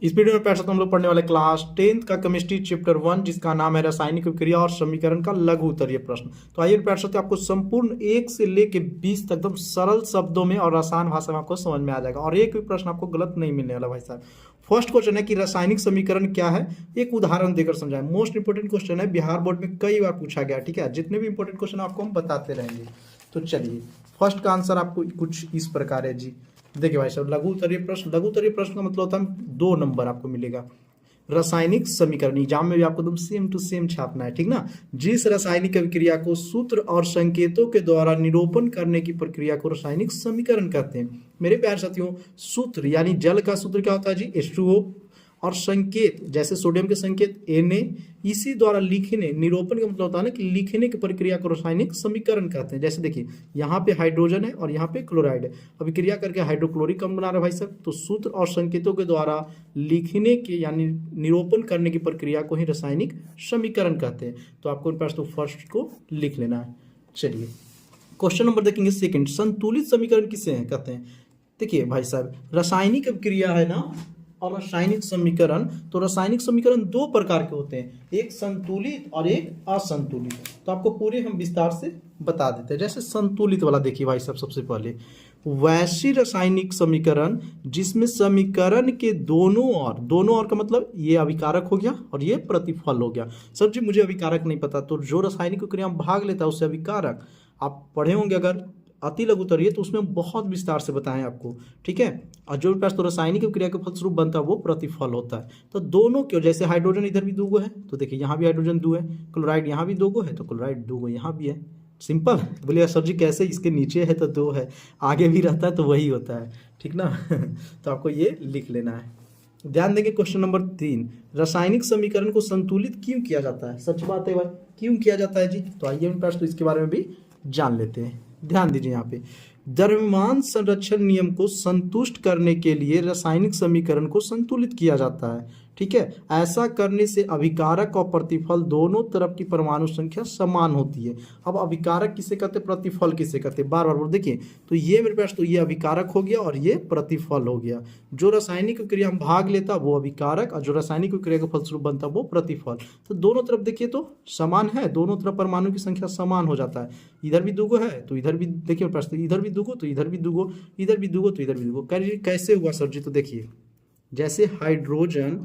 इस वीडियो में पैसा तो हम लोग पढ़ने वाले क्लास 10th का केमिस्ट्री चैप्टर 1 जिसका नाम है रासायनिक अभिक्रिया और समीकरण का लघु उत्तरीय प्रश्न। तो आइए पैसा आपको संपूर्ण 1 से लेके 20 तक एकदम सरल शब्दों में और आसान भाषा में आपको समझ में आ जाएगा और एक भी प्रश्न आपको गलत नहीं मिलने वाला भाई साहब। फर्स्ट क्वेश्चन है कि रासायनिक समीकरण क्या है, एक उदाहरण देकर समझाएं। मोस्ट इंपोर्टेंट क्वेश्चन है, बिहार बोर्ड में कई बार पूछा गया। ठीक है, जितने भी इंपोर्टेंट क्वेश्चन आपको हम बताते रहेंगे। तो चलिए फर्स्ट का आंसर आपको कुछ इस प्रकार है जी। देखिए भाई साहब, लघु उत्तरीय प्रश्न का मतलब होता है 2 नंबर आपको मिलेगा। रासायनिक समीकरण एग्जाम में भी आपको एकदम सेम टू सेम छापना है, ठीक ना। जिस रासायनिक अभिक्रिया को सूत्र और संकेतों के द्वारा निरूपण करने की प्रक्रिया को रासायनिक समीकरण कहते हैं। मेरे प्यारे साथियों, सूत्र यानी जल का सूत्र क्या होता है जी, H2O, और संकेत जैसे सोडियम के संकेत Na, इसी द्वारा लिखने, निरूपण का मतलब होता है ना कि लिखने की प्रक्रिया को रासायनिक समीकरण कहते हैं। जैसे देखिए यहाँ पे हाइड्रोजन है और यहाँ पे क्लोराइड है, अभिक्रिया करके हाइड्रोक्लोरिक अम्ल बना रहा है भाई साहब। तो सूत्र और संकेतों के द्वारा लिखने के यानी निरूपण करने की प्रक्रिया को ही रासायनिक समीकरण कहते हैं। तो आपको पास तो फर्स्ट को लिख लेना है। चलिए क्वेश्चन नंबर देखेंगे सेकंड, संतुलित समीकरण किसे हैं कहते हैं। देखिए भाई साहब, रासायनिक अभिक्रिया है ना और रासायनिक समीकरण, तो रासायनिक समीकरण 2 प्रकार के होते हैं, एक संतुलित और एक असंतुलित। तो आपको पूरे हम विस्तार से बता देते हैं। जैसे संतुलित वाला देखिए भाई साहब, सबसे पहले वैसी रासायनिक समीकरण जिसमें समीकरण के दोनों ओर का मतलब ये अभिकारक हो गया और ये प्रतिफल हो गया। सर जी मुझे अभिकारक नहीं पता, तो जो रासायनिक क्रिया में भाग लेता है उससे अभिकारक आप पढ़े होंगे अगर अति लघु उत्तरीय, तो उसमें बहुत विस्तार से बताएं आपको, ठीक है। और जो पास तो रासायनिक क्रिया के फलस्वरूप बनता है वो प्रतिफल होता है। तो दोनों क्यों, जैसे हाइड्रोजन इधर भी 2 है, तो देखिए यहाँ भी हाइड्रोजन 2 है, क्लोराइड यहाँ भी 2 है, तो क्लोराइड 2 यहाँ भी है। सिंपल। बोलिए सर जी कैसे, इसके नीचे है तो 2 है, आगे भी रहता है तो वही होता है, ठीक ना। तो आपको ये लिख लेना है। ध्यान देंगे क्वेश्चन नंबर 3, रासायनिक समीकरण को संतुलित क्यों किया जाता है। सच बात है भाई, क्यों किया जाता है जी। तो आइए हम पास तो इसके बारे में भी जान लेते हैं। ध्यान दीजिए यहाँ पे, द्रव्यमान संरक्षण नियम को संतुष्ट करने के लिए रासायनिक समीकरण को संतुलित किया जाता है, ठीक है। ऐसा करने से अभिकारक और प्रतिफल दोनों तरफ की परमाणु संख्या समान होती है। अब अभिकारक किसे कहते हैं, प्रतिफल किसे कहते हैं, बार बार देखिए। तो ये मेरे पास तो ये अभिकारक हो गया और ये प्रतिफल हो गया। जो रासायनिक क्रिया में भाग लेता वो अभिकारक और जो रासायनिक क्रिया का फलस्वरूप बनता वो प्रतिफल। तो दोनों तरफ देखिए तो समान है, दोनों तरफ परमाणु की संख्या समान हो जाता है। इधर भी 2 है तो इधर भी देखिए पास, इधर भी 2 तो इधर भी 2, इधर भी 2 तो इधर भी 2। कैसे हुआ सर जी, तो देखिए जैसे हाइड्रोजन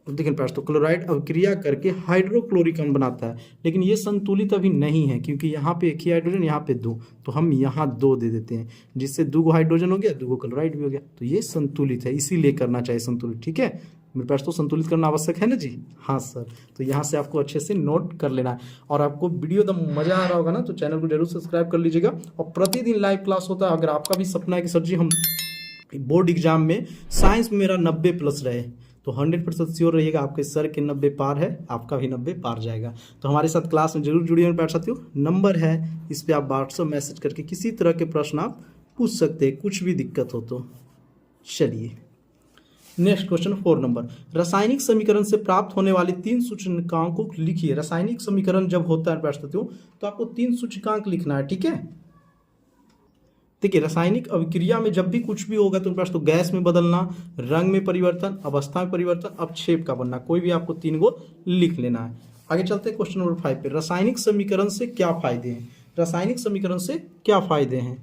देखिए पास तो क्लोराइड अभिक्रिया करके हाइड्रोक्लोरिक अम्ल बनाता है, लेकिन ये संतुलित अभी नहीं है क्योंकि यहाँ पे एक ही हाइड्रोजन, यहाँ पे 2, तो हम यहाँ 2 दे देते हैं, जिससे 2 हाइड्रोजन हो गया, 2 क्लोराइड भी हो गया। तो ये संतुलित है, इसीलिए करना चाहिए संतुलित, ठीक है। मेरे पास तो संतुलित करना आवश्यक है ना जी। हाँ सर, तो यहाँ से आपको अच्छे से नोट कर लेना है। और आपको वीडियो एकदम मजा आ रहा होगा ना, तो चैनल को जरूर सब्सक्राइब कर लीजिएगा। और प्रतिदिन लाइव क्लास होता है। अगर आपका भी सपना है कि सर जी हम बोर्ड एग्जाम में साइंस में मेरा 90+ रहे, तो 100% श्योर रहिएगा आपके सर के 90 पार है, आपका भी 90 पार जाएगा। तो हमारे साथ क्लास में जरूर जुड़िए मेरे प्यारे साथियों। नंबर है इस पर आप व्हाट्सएप मैसेज करके किसी तरह के प्रश्न आप पूछ सकते हैं, कुछ भी दिक्कत हो तो। चलिए नेक्स्ट क्वेश्चन 4 नंबर, रासायनिक समीकरण से प्राप्त होने वाले 3 सूचकांकों को लिखिए। रासायनिक समीकरण जब होता है प्यारे साथियों तो आपको 3 सूचकांक लिखना है, ठीक है। देखिए रासायनिक अभिक्रिया में जब भी कुछ भी होगा तो पास तो गैस में बदलना, रंग में परिवर्तन, अवस्था में परिवर्तन, अवक्षेप का बनना, कोई भी आपको 3 गो लिख लेना है। आगे चलते हैं क्वेश्चन नंबर 5 पे, रासायनिक समीकरण से क्या फायदे हैं। रासायनिक समीकरण से क्या फायदे हैं,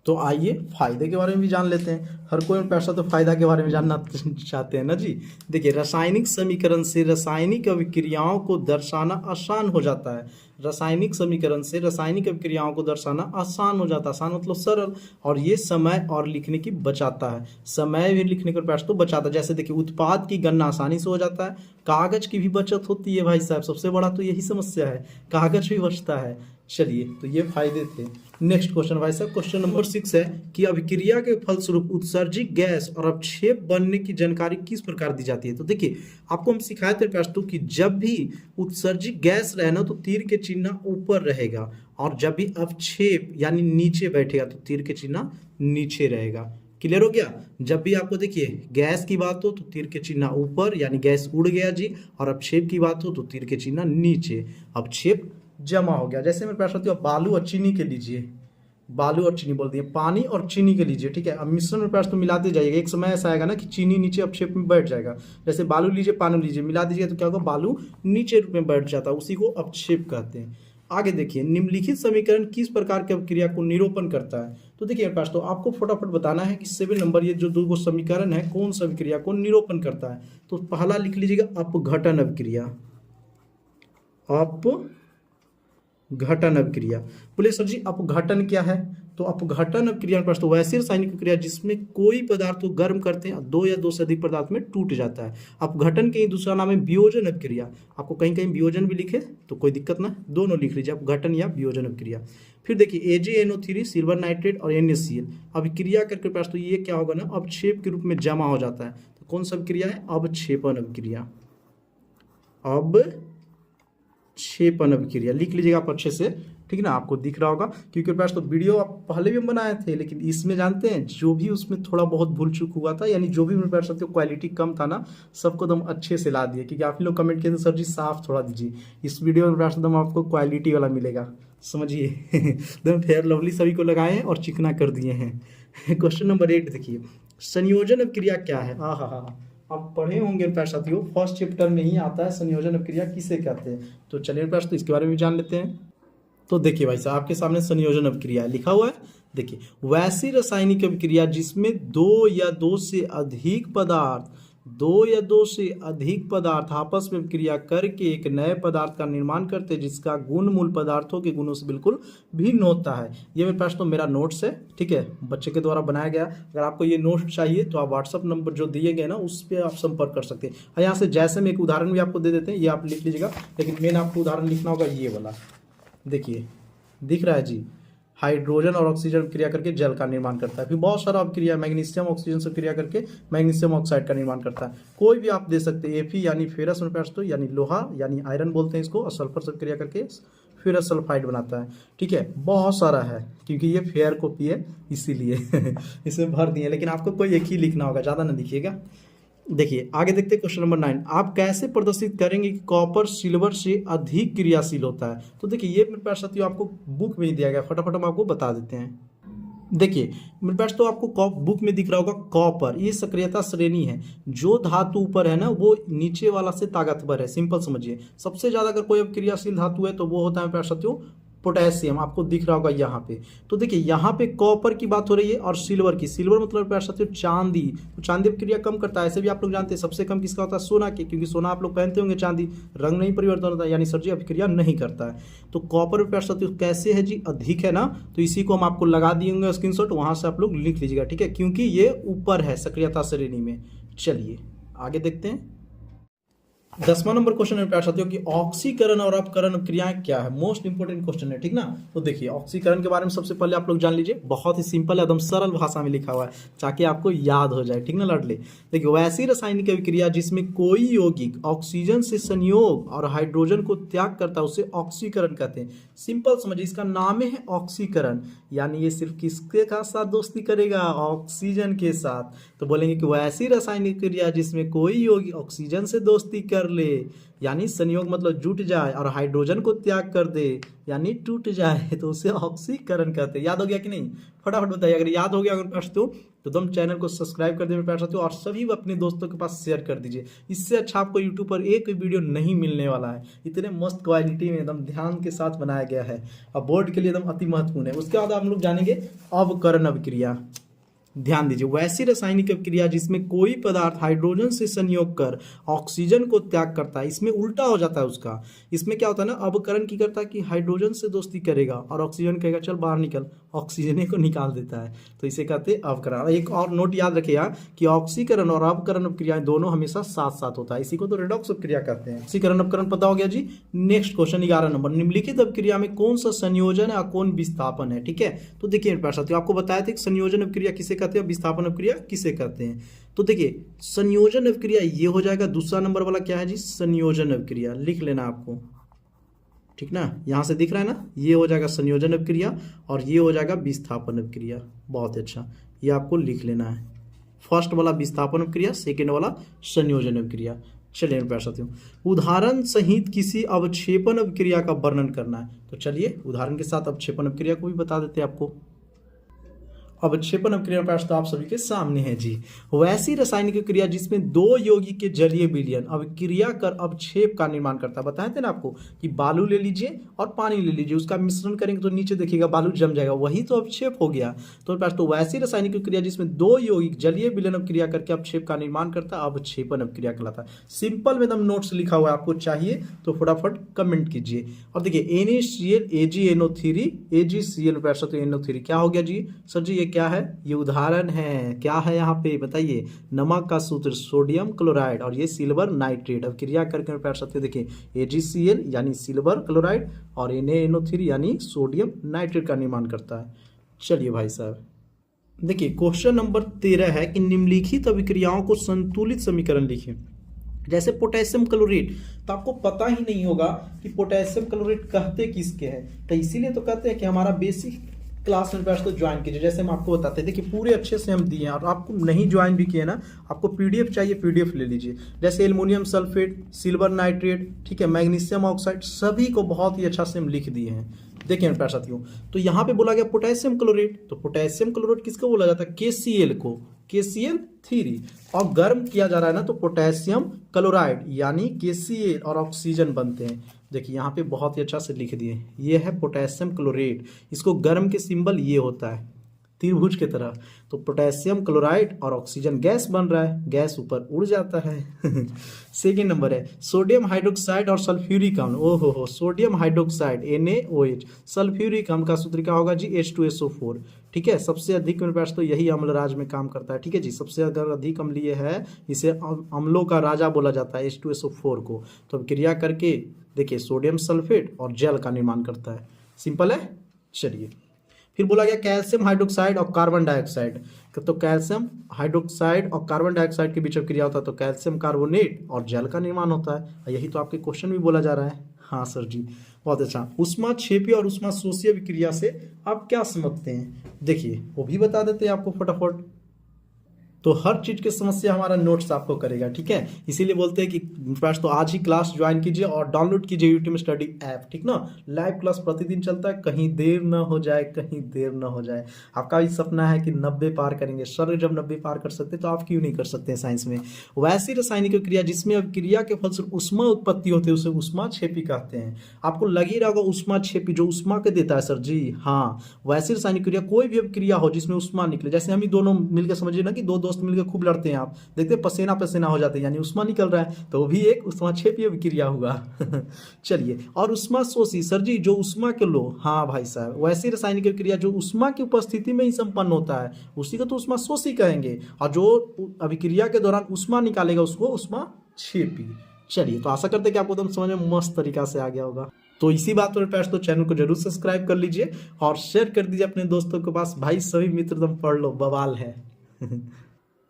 तो आइए फायदे के बारे में भी जान लेते हैं। हर कोई पैसा तो फायदा के बारे में जानना चाहते हैं ना जी। देखिए रासायनिक समीकरण से रासायनिक अभिक्रियाओं को दर्शाना आसान हो जाता है। रासायनिक समीकरण से रासायनिक अभिक्रियाओं को दर्शाना आसान हो जाता है, आसान मतलब सरल, और ये समय और लिखने की बचाता है। समय भी लिखने का प्रयास तो बचाता है। जैसे देखिए उत्पाद की गणना आसानी से हो जाता है, कागज की भी बचत होती है भाई साहब, सबसे बड़ा तो यही समस्या है, कागज भी बचता है। चलिए तो ये फायदे थे। नेक्स्ट क्वेश्चन भाई साहब, क्वेश्चन नंबर 6 है कि अभिक्रिया के फलस्वरूप उत्सर्जित गैस और अवक्षेप बनने की जानकारी किस प्रकार दी जाती है। तो देखिए आपको हम सिखाए थे दोस्तों कि जब भी उत्सर्जित गैस रहे ना तो तीर के चिन्ह ऊपर रहेगा, और जब भी अवक्षेप यानी नीचे बैठेगा तो तीर के चिन्ह नीचे रहेगा। क्लियर हो गया। जब भी आपको देखिए गैस की बात हो तो तीर के चिन्ह ऊपर यानी गैस उड़ गया जी, और अवक्षेप की बात हो तो तीर के चिन्ह नीचे, अवक्षेप जमा हो गया। जैसे मेरे पास होती है बालू और चीनी के लीजिए, बालू और चीनी बोल दिए, पानी और चीनी के लीजिए, ठीक है। अब मिश्रण में प्रश्न तो मिलाते जाइएगा, एक समय ऐसा आएगा ना कि चीनी नीचे अपक्षेप में बैठ जाएगा। जैसे बालू लीजिए, पानी लीजिए, मिला दीजिए तो क्या होगा, बालू नीचे रूप में बैठ जाता है, उसी को अपक्षेप कहते हैं। आगे देखिए, निम्नलिखित समीकरण किस प्रकार की अभिक्रिया को निरूपण करता है। तो देखिए मेरे पास, तो आपको फटाफट बताना है कि 7 नंबर ये जो दो समीकरण है कौन सा अभिक्रिया को निरूपण करता है। तो पहला लिख लीजिएगा अपघटन अभिक्रिया, अपघटन अभिक्रिया। बोले सर जी अपघटन क्या है, तो अपघटन अभिक्रिया में तो वैसी रासायनिक क्रिया जिसमें कोई पदार्थ को गर्म करते हैं, दो या दो से अधिक पदार्थ में टूट जाता है। अपघटन के दूसरा नाम है वियोजन अभिक्रिया। आपको कहीं कहीं वियोजन भी लिखे तो कोई दिक्कत ना, दोनों लिख लीजिए, अपघटन या वियोजन अभिक्रिया। फिर देखिए AgNO3 सिल्वर नाइट्रेट और NaCl अभिक्रिया करके पास, तो ये क्या होगा ना, अपक्षेप के रूप में जमा हो जाता है। तो कौन सा अभिक्रिया है, अवक्षेपण अभिक्रिया, अवक्षेपण अभिक्रिया लिख लीजिएगा आप अच्छे से, ठीक है ना। आपको दिख रहा होगा क्योंकि पास तो वीडियो आप पहले भी हम बनाए थे, लेकिन इसमें जानते हैं जो भी उसमें थोड़ा बहुत भूल चूक हुआ था, यानी जो भी मेरे पास क्वालिटी कम था ना, सबको एकदम अच्छे से ला दिए। क्योंकि आप लोग कमेंट किए थे सर जी साफ थोड़ा दीजिए, इस वीडियो में पास एकदम आपको क्वालिटी वाला मिलेगा, समझिए। एकदम फेयर लवली सभी को लगाए हैं और चिकना कर दिए हैं। क्वेश्चन नंबर 8 देखिए, संयोजन अभिक्रिया क्या है। हाँ हाँ हाँ, आप पढ़े होंगे प्यार साथियों, फर्स्ट चैप्टर में ही आता है संयोजन अभिक्रिया किसे कहते हैं। तो चलिए प्यार तो इसके बारे में जान लेते हैं। तो देखिए भाई साहब, आपके सामने संयोजन अभिक्रिया लिखा हुआ है। देखिए, वैसी रासायनिक अभिक्रिया जिसमें दो या दो से अधिक पदार्थ आपस में अभिक्रिया करके एक नए पदार्थ का निर्माण करते हैं, जिसका गुण मूल पदार्थों के गुणों से बिल्कुल भिन्न होता है। ये मेरे पास तो मेरा नोट्स है, ठीक है, बच्चे के द्वारा बनाया गया। अगर आपको ये नोट्स चाहिए तो आप व्हाट्सअप नंबर जो दिए गए ना उस पर आप संपर्क कर सकते हैं। यहाँ से जैसे में एक उदाहरण भी आपको दे देते हैं, ये आप लिख लीजिएगा, लेकिन मेन आपको उदाहरण लिखना होगा ये वाला। देखिए दिख रहा है जी, हाइड्रोजन और ऑक्सीजन क्रिया करके जल का निर्माण करता है। फिर बहुत सारा क्रिया, मैग्नीशियम ऑक्सीजन से क्रिया करके मैग्नीशियम ऑक्साइड का निर्माण करता है। कोई भी आप दे सकते हैं, Fe यानी फेरस में तो यानी लोहा यानी आयरन बोलते हैं इसको, और सल्फर से क्रिया करके फेरस सल्फाइड बनाता है, ठीक है। बहुत सारा है क्योंकि ये फेयर कॉपी है इसीलिए इसमें भर दिए, लेकिन आपको कोई एक ही लिखना होगा, ज़्यादा ना लिखिएगा। देखिए आगे देखते हैं क्वेश्चन नंबर 9, आप कैसे प्रदर्शित करेंगे कि कॉपर सिल्वर से अधिक क्रियाशील होता है। तो देखिए ये मेरे पास साथियों आपको बुक में ही दिया गया, फटाफट हम आपको बता देते हैं। देखिए मेरे पास तो आपको बुक में दिख रहा होगा, कॉपर ये सक्रियता श्रेणी है, जो धातु ऊपर है ना वो नीचे वाला से ताकतवर है, सिंपल समझिए। सबसे ज्यादा अगर कोई क्रियाशील धातु है तो वो होता है मेरे पास साथियों पोटेशियम, आपको दिख रहा होगा यहाँ पे। तो देखिए यहाँ पे कॉपर की बात हो रही है और सिल्वर की। सिल्वर मतलब प्यार साथियों चांदी, तो चांदी क्रिया कम करता है। ऐसे भी आप लोग जानते हैं सबसे कम किसका होता है, सोना की, क्योंकि सोना आप लोग पहनते होंगे, चांदी रंग नहीं परिवर्तन होता है, यानी सर जी अभिक्रिया नहीं करता है। तो कॉपर प्यार साथियों कैसे है जी, अधिक है ना, तो इसी को हम आपको लगा दिएंगे स्क्रीनशॉट, वहां से आप लोग लिख लीजिएगा, ठीक है, क्योंकि ये ऊपर है सक्रियता श्रेणी में। चलिए आगे देखते हैं। 10वां नंबर क्वेश्चन है प्यार साथियों कि ऑक्सीकरण और अपकरण क्रियाएं क्या है। मोस्ट इंपोर्टेंट क्वेश्चन है, ठीक ना। तो देखिए ऑक्सीकरण के बारे में सबसे पहले आप लोग जान लीजिए, बहुत ही सिंपल है, एकदम सरल भाषा में लिखा हुआ है ताकि आपको याद हो जाए, ठीक ना लाडले। देखिए वैसी रासायनिक अभिक्रिया जिसमें कोई यौगिक ऑक्सीजन से संयोग और हाइड्रोजन को त्याग करता है उसे ऑक्सीकरण कहते हैं। सिंपल समझिए, इसका नाम है ऑक्सीकरण, यानी ये सिर्फ किसके साथ दोस्ती करेगा, ऑक्सीजन के साथ। तो बोलेंगे कि वैसी रासायनिक क्रिया जिसमें कोई यौगिक ऑक्सीजन से दोस्ती कर ले, यानी संयोग मतलब जुट जाए, और हाइड्रोजन को त्याग कर दे यानी टूट जाए, तो उसे ऑक्सीकरण कहते हैं। याद हो गया कि नहीं, फटाफट बताइए। अगर याद हो गया अगर तो तुम चैनल को सब्सक्राइब कर दीजिए प्यार साथियों, और सभी अपने दोस्तों के पास शेयर कर दीजिए। इससे अच्छा आपको यूट्यूब पर एक वीडियो नहीं मिलने वाला है, इतने मस्त क्वालिटी में एकदम ध्यान के साथ बनाया गया है, और बोर्ड के लिए एकदम अति महत्वपूर्ण है। उसके बाद हम लोग जानेंगे अवकरण अभिक्रिया। ध्यान दीजिए, वैसी रासायनिक अभिक्रिया जिसमें कोई पदार्थ हाइड्रोजन से संयोग कर ऑक्सीजन को त्याग करता है, इसमें उल्टा हो जाता है उसका। इसमें क्या होता है ना, अवकरण की करता है कि हाइड्रोजन से दोस्ती करेगा और ऑक्सीजन कहेगा चल बाहर निकल, ऑक्सीजन को निकाल देता है, तो इसे कहते हैं अवकरण। एक और नोट याद रखिएगा कि ऑक्सीकरण और अवकरण अभिक्रियाएं दोनों हमेशा साथ साथ होता है, इसी को तो रेडॉक्स अभिक्रिया कहते हैं। ऑक्सीकरण अवकरण पता हो गया जी। नेक्स्ट क्वेश्चन 11 नंबर, निम्नलिखित अभिक्रिया में कौन सा संयोजन है, कौन विस्थापन है, ठीक है। तो देखिए मेरे पास साथियों आपको बताया था कि संयोजन अभिक्रिया किसे कहते हैं, विस्थापन अभिक्रिया किसे कहते हैं। तो देखिए संयोजन अभिक्रिया ये हो जाएगा, दूसरा नंबर वाला क्या है जी, संयोजन अभिक्रिया, लिख लेना आपको, ठीक ना। यहां से दिख रहा है ना, ये हो जाएगा संयोजन अभिक्रिया और ये हो जाएगा विस्थापन अभिक्रिया। बहुत अच्छा, ये आपको लिख लेना है, फर्स्ट वाला विस्थापन अभिक्रिया, सेकेंड वाला संयोजन अभिक्रिया। चलिए प्यार साथियों, उदाहरण सहित किसी अवक्षेपण अभिक्रिया का वर्णन करना है। तो चलिए उदाहरण के साथ अवक्षेपण अभिक्रिया को भी बता देते हैं आपको। अवक्षेपण अभिक्रिया प्रश्न तो आप सभी के सामने है जी। वैसी रासायनिक क्रिया जिसमें दो यौगिक के जलीय विलयन अभिक्रिया कर अवक्षेप का निर्माण करता है। बताए थे ना आपको कि बालू ले लीजिए और पानी ले लीजिए, उसका मिश्रण करेंगे तो नीचे देखिएगा बालू जम जाएगा, वही तो अवक्षेप हो गया। तो प्रश्न तो वैसी रासायनिक क्रिया जिसमें दो यौगिक जलीय विलयन अभिक्रिया करके अवक्षेप का निर्माण करता है अवक्षेपण अभिक्रिया कहलाता है। सिंपल में एकदम नोट्स लिखा हुआ है, आपको चाहिए तो फटाफट कमेंट कीजिए। और देखिए NaCl AgNO3 AgCl प्रश्न तो NO3 क्या हो गया जी सर जी, ये क्या है, ये उदाहरण है, क्या है यहाँ पे बताइए, नमक का सूत्र सोडियम क्लोराइड और ये सिल्वर नाइट्रेट। अब क्रिया करके पढ़ सकते हैं, देखिए AgCl यानी सिल्वर क्लोराइड और NaNO3 यानी सोडियम नाइट्रेट का निर्माण करता है। चलिए भाई साहब देखिए क्वेश्चन नंबर 13 है कि निम्नलिखित अभिक्रियाओं को संतुलित समीकरण लिखें। जैसे पोटेशियम क्लोरेट, तो आपको पता ही नहीं होगा कि पोटेशियम क्लोरेट कहते किसके हैं, तो इसीलिए तो कहते हैं कि हमारा बेसिक क्लास में तो ज्वाइन कीजिए। जैसे हम आपको बताते हैं, देखिए पूरे अच्छे से हम दिए हैं, और आपको नहीं ज्वाइन भी किए ना, आपको पीडीएफ चाहिए पीडीएफ ले लीजिए। जैसे एल्युमिनियम सल्फेट, सिल्वर नाइट्रेट, ठीक है, मैग्नीशियम ऑक्साइड, सभी को बहुत ही अच्छा से हम लिख दिए हैं। देखिए मेरे प्यारे साथियों, तो यहाँ पे बोला गया पोटेशियम क्लोरेट, तो पोटेशियम क्लोरेट किसको बोला जाता है, KCl को, KCl3, और गर्म किया जा रहा है ना तो पोटेशियम क्लोराइड यानी KCl और ऑक्सीजन बनते हैं। देखिए यहाँ पे बहुत ही अच्छा से लिख दिए, ये है पोटेशियम क्लोरेट, इसको गर्म के सिंबल ये होता है त्रिभुज की तरह। तो पोटेशियम क्लोराइड और ऑक्सीजन गैस बन रहा है, गैस ऊपर उड़ जाता है। सेकेंड नंबर है सोडियम हाइड्रोक्साइड और सल्फ्यूरिक अम्ल। ओहो हो, सोडियम हाइड्रोक्साइड NaOH, सल्फ्यूरिक अम्ल का सूत्र क्या होगा जी H2SO4। ठीक है, सबसे अधिक मेरे पास तो यही अम्ल राज में काम करता है। ठीक है जी, सबसे अगर अधिक अम्लीय है, इसे अम्लों का राजा बोला जाता है H2SO4 को। तो अब क्रिया करके देखिए सोडियम सल्फेट और जल का निर्माण करता है। सिंपल है। चलिए फिर बोला गया कैल्शियम हाइड्रोक्साइड और कार्बन डाइऑक्साइड, तो कैल्शियम हाइड्रोक्साइड और कार्बन डाइऑक्साइड के बीच में क्रिया होता है तो कैल्शियम कार्बोनेट और जल का निर्माण होता है। यही तो आपके क्वेश्चन भी बोला जा रहा है। हाँ सर जी, बहुत अच्छा। उष्मा क्षेपी और उष्मा शोषीय क्रिया से आप क्या समझते हैं, देखिए वो भी बता देते हैं आपको फटाफट। तो हर चीज की समस्या हमारा नोट्स आपको करेगा, ठीक है, इसीलिए बोलते हैं कि तो आज ही क्लास ज्वाइन कीजिए और डाउनलोड कीजिए यूट्यूब स्टडी ऐप, ठीक ना। लाइव क्लास प्रतिदिन चलता है, कहीं देर ना हो जाए, कहीं देर ना हो जाए। आपका भी सपना है कि 90 पार करेंगे, सर जब 90 पार कर सकते तो आप क्यों नहीं कर सकते हैं साइंस में। वैसी रासायनिक क्रिया जिसमें अब क्रिया के फलस्वरूप उष्मा उत्पत्ति होती है उसे उष्मा क्षेपी कहते हैं। आपको लग ही रहा होगा उष्मा क्षेपी जो उष्मा के देता है सर जी, हाँ। वैसी रासायनिक क्रिया कोई भी अब क्रिया हो जिसमें उष्मा निकले, जैसे हम ही दोनों मिलकर समझिए ना कि दो दोस्त मिलकर खूब लड़ते हैं, आप देखते हैं पसीना पसीना हो जाते हैं यानी उष्मा निकल रहा है, तो वो भी एक उष्माक्षेपीय क्रिया हुआ। चलिए, और उष्मा शोषी सर जी जो उष्मा के लो, हाँ भाई साहब, वैसी रासायनिक क्रिया जो उष्मा की उपस्थिति में ही संपन्न होता है उसी को तो उष्मा शोषी कहेंगे, और जो अभिक्रिया के दौरान उष्मा निकालेगा उसको उष्मा क्षेपी। चलिए, तो आशा करते हैं कि आपको एकदम समझ में मस्त तरीका से आ गया होगा। तो इसी बात पर पैस तो चैनल को जरूर सब्सक्राइब कर लीजिए और शेयर कर दीजिए अपने दोस्तों के पास। भाई सभी मित्र एकदम पढ़ लो, बवाल है।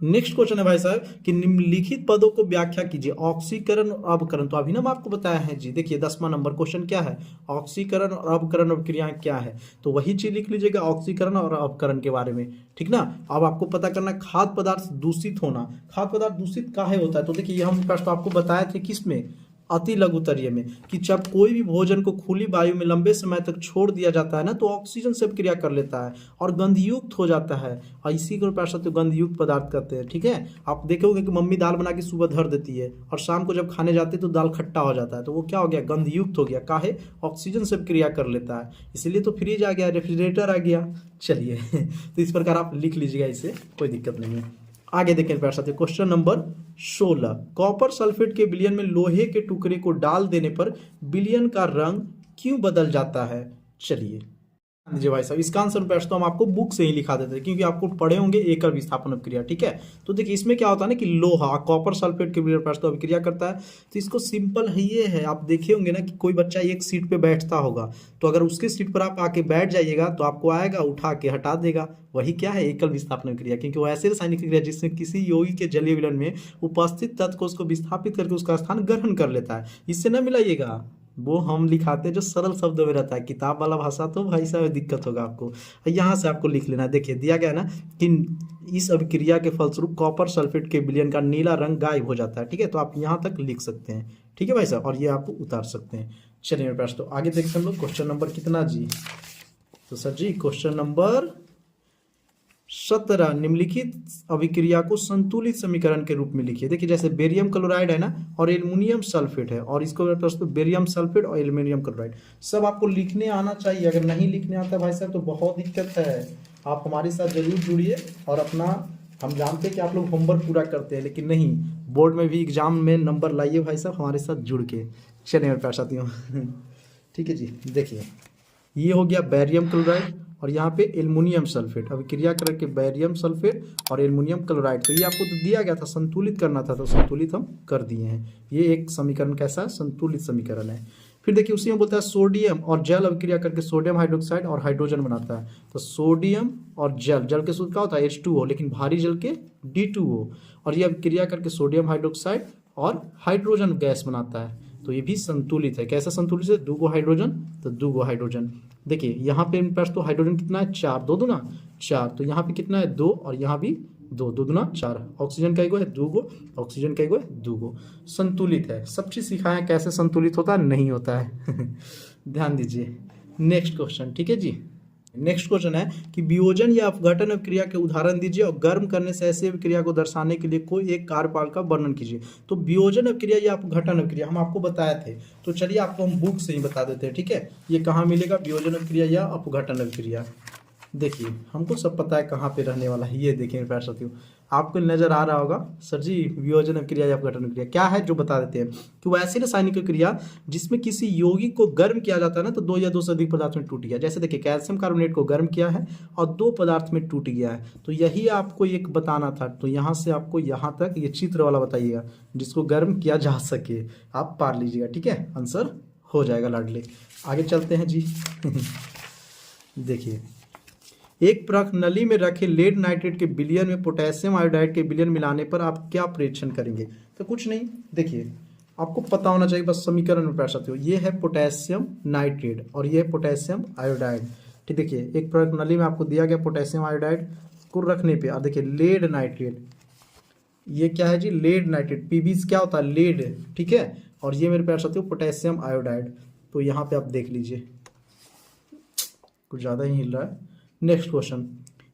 नेक्स्ट क्वेश्चन है भाई साहब कि निम्नलिखित पदों को व्याख्या कीजिए। ऑक्सीकरण और अवकरण, तो अभी ना मैं आपको बताया है जी। देखिए 10वां नंबर क्वेश्चन क्या है, ऑक्सीकरण और अवकरण अभिक्रियाएं क्या है, तो वही चीज लिख लीजिएगा ऑक्सीकरण और अवकरण के बारे में, ठीक ना। अब आपको पता करना खाद्य पदार्थ दूषित होना, खाद्य पदार्थ दूषित काहे होता है, तो देखिए हम प्रश्न आपको बताए थे किस में, अति लघुतरीय में, कि जब कोई भी भोजन को खुली वायु में लंबे समय तक छोड़ दिया जाता है ना तो ऑक्सीजन से क्रिया कर लेता है और गंधयुक्त हो जाता है, और इसी को तो गंधयुक्त पदार्थ कहते हैं। ठीक है, आप देखोगे कि मम्मी दाल बना के सुबह धर देती है और शाम को जब खाने जाते हैं तो दाल खट्टा हो जाता है, तो वो क्या हो गया, गंधयुक्त हो गया, काहे, ऑक्सीजन से क्रिया कर लेता है, इसलिए तो फ्रिज आ गया, रेफ्रिजरेटर आ गया। चलिए तो इस प्रकार आप लिख लीजिएगा, इसे कोई दिक्कत नहीं है। आगे देखें प्यारे साथियों, क्वेश्चन नंबर 16, कॉपर सल्फेट के विलयन में लोहे के टुकड़े को डाल देने पर विलयन का रंग क्यों बदल जाता है। चलिए जी भाई साहब, इसका आंसर पैस तो हम आपको बुक से ही लिखा देते हैं क्योंकि आपको पढ़े होंगे एकल विस्थापन अभिक्रिया, ठीक है। तो देखिए इसमें क्या होता है ना कि लोहा कॉपर सल्फेट के विलयन पैस तो अभिक्रिया करता है, तो इसको सिंपल है ये है, आप देखे होंगे ना कि कोई बच्चा एक सीट पे बैठता होगा, तो अगर उसके सीट पर आप आके बैठ जाइएगा तो आपको आएगा उठा के हटा देगा, वही क्या है, एकल विस्थापन क्रिया। क्योंकि वो ऐसे रासायनिक क्रिया जिसमें किसी यौगिक के जलीय विलयन में उपस्थित तत्व को उसको विस्थापित करके उसका स्थान ग्रहण कर लेता है। इससे न मिलाइएगा, वो हम लिखाते हैं जो सरल शब्दों में रहता है, किताब वाला भाषा तो भाई साहब दिक्कत होगा आपको। यहाँ से आपको लिख लेना, देखिए दिया गया ना कि इस अभिक्रिया के फलस्वरूप कॉपर सल्फेट के विलयन का नीला रंग गायब हो जाता है, ठीक है। तो आप यहाँ तक लिख सकते हैं, ठीक है भाई साहब, और ये आप उतार सकते हैं। चलिए मेरे पास तो आगे देखते हैं हम लोग क्वेश्चन नंबर कितना जी, तो सर जी क्वेश्चन नंबर 17 निम्नलिखित अभिक्रिया को संतुलित समीकरण के रूप में लिखिए। देखिए जैसे बेरियम क्लोराइड है ना और एल्युमिनियम सल्फेट है, और इसको प्रस्तुत बेरियम सल्फेट और एल्युमिनियम क्लोराइड सब आपको लिखने आना चाहिए। अगर नहीं लिखने आता भाई साहब तो बहुत दिक्कत है। आप हमारे साथ जरूर जुड़िए और अपना, हम जानते हैं कि आप लोग होमवर्क पूरा करते हैं लेकिन नहीं, बोर्ड में भी एग्जाम में नंबर लाइए भाई साहब हमारे साथ जुड़ के। चलिए मेरे प्यारे साथियों ठीक है जी। देखिए ये हो गया बैरियम क्लोराइड और यहाँ पे एल्युमिनियम सल्फेट, अभी क्रिया करके बैरियम सल्फेट और एल्युमिनियम क्लोराइड, तो ये आपको तो दिया गया था, संतुलित करना था, तो संतुलित हम कर दिए हैं। ये एक समीकरण कैसा है, संतुलित समीकरण है। फिर देखिए उसी में बोलता है सोडियम और जल अभिक्रिया करके सोडियम हाइड्रोक्साइड और हाइड्रोजन बनाता है। तो सोडियम और जल, जल के सूत्र क्या होता है H2O, लेकिन भारी जल के D2O, और ये अभिक्रिया करके सोडियम हाइड्रोक्साइड और हाइड्रोजन गैस बनाता है। तो ये भी संतुलित है। कैसा संतुलित है, 2 गो हाइड्रोजन, तो 2 गो हाइड्रोजन। देखिए यहाँ पे मेरे पास तो हाइड्रोजन कितना है 4, 2 दूना 4, तो यहाँ पे कितना है 2 और यहाँ भी 2, 2 दूना 4। ऑक्सीजन का एगो है 2 गो, ऑक्सीजन का एगो है 2 गो। संतुलित है। सब चीज सिखाएं कैसे संतुलित होता है, नहीं होता है ध्यान दीजिए। नेक्स्ट क्वेश्चन, ठीक है जी। नेक्स्ट क्वेश्चन है कि वियोजन या अपघटन अभिक्रिया के उदाहरण दीजिए और गर्म करने से ऐसी अभिक्रिया को दर्शाने के लिए कोई एक कार्यपाल का वर्णन कीजिए। तो वियोजन अभिक्रिया या अपघटन अभिक्रिया हम आपको बताए थे, तो चलिए आपको हम बुक से ही बता देते हैं, ठीक है। ये कहाँ मिलेगा, वियोजन अभिक्रिया या अपघटन अभिक्रिया। देखिए हमको सब पता है कहाँ पे रहने वाला है। ये देखिए प्यारे साथियों, आपको नजर आ रहा होगा सर जी वियोजन अभिक्रिया या अपघटन अभिक्रिया क्या है, जो बता देते हैं कि वो ऐसी रासायनिक क्रिया जिसमें किसी यौगिक को गर्म किया जाता है ना, तो 2 या 2 से अधिक पदार्थ में टूट गया। जैसे देखिए कैल्शियम कार्बोनेट को गर्म किया है और 2 पदार्थ में टूट गया है, तो यही आपको एक बताना था। तो यहाँ से आपको यहाँ तक ये चित्र वाला बताइएगा जिसको गर्म किया जा सके, आप पार लीजिएगा, ठीक है, आंसर हो जाएगा लाडले। आगे चलते हैं जी देखिए एक प्रनली में रखे लेड नाइट्रेट के विलयन में पोटेशियम आयोडाइड के विलयन मिलाने पर आप क्या परीक्षण करेंगे। तो कुछ नहीं, देखिए आपको पता होना चाहिए बस समीकरण में पढ़ सकते हो। ये है पोटेशियम नाइट्रेट और ये है पोटेशियम आयोडाइड, ठीक। देखिए एक प्रनली में आपको दिया गया पोटेशियम आयोडाइड को रखने पे, और देखिए लेड नाइट्रेट, ये क्या है जी, लेड नाइट्रेट, पीबी क्या होता है, लेड, ठीक है। और ये मेरे पढ़ सकते हो पोटेशियम आयोडाइड। तो यहाँ पे आप देख लीजिए कुछ ज़्यादा ही हिल रहा है। नेक्स्ट क्वेश्चन,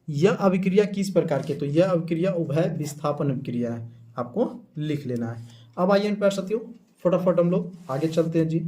यह अभिक्रिया किस प्रकार की, तो यह अभिक्रिया उभय विस्थापन अभिक्रिया है, आपको लिख लेना है। अब आइए प्यारे साथियों फटाफट हम लोग आगे चलते हैं जी।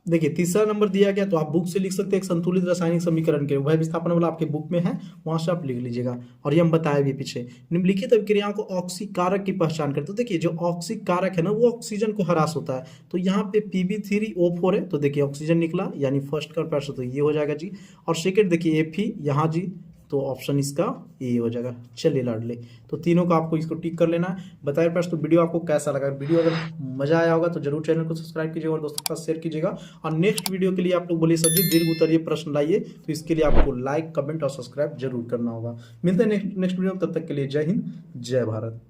देखिए तीसरा नंबर दिया गया, तो आप बुक से लिख सकते हैं, एक संतुलित रासायनिक समीकरण के उभय विस्थापन वाला आपके बुक में है, वहां से आप लिख लीजिएगा। और ये हम बताए भी पीछे, निम्नलिखित अभिक्रियाओं को ऑक्सीकारक की पहचान करते। तो देखिए जो ऑक्सीकारक है ना वो ऑक्सीजन को हरास होता है। तो यहाँ पे Pb3O4 है, तो देखिए ऑक्सीजन निकला, यानी फर्स्ट का पैर, तो ये हो जाएगा जी। और सेकेंड देखिए Fe यहाँ जी, तो ऑप्शन इसका ए हो जाएगा। चलिए लाडले, तो तीनों का आपको इसको टिक कर लेना है। बताइए पास तो वीडियो आपको कैसा लगा, वीडियो अगर मजा आया होगा तो जरूर चैनल को सब्सक्राइब कीजिएगा और दोस्तों के साथ शेयर कीजिएगा। और नेक्स्ट वीडियो के लिए आप लोग बोलिए सर जी दीर्घ उत्तरीय प्रश्न लाइए, तो इसके लिए आपको लाइक कमेंट और सब्सक्राइब जरूर करना होगा। मिलते हैं नेक्स्ट वीडियो में, तब तक के लिए जय हिंद जय भारत।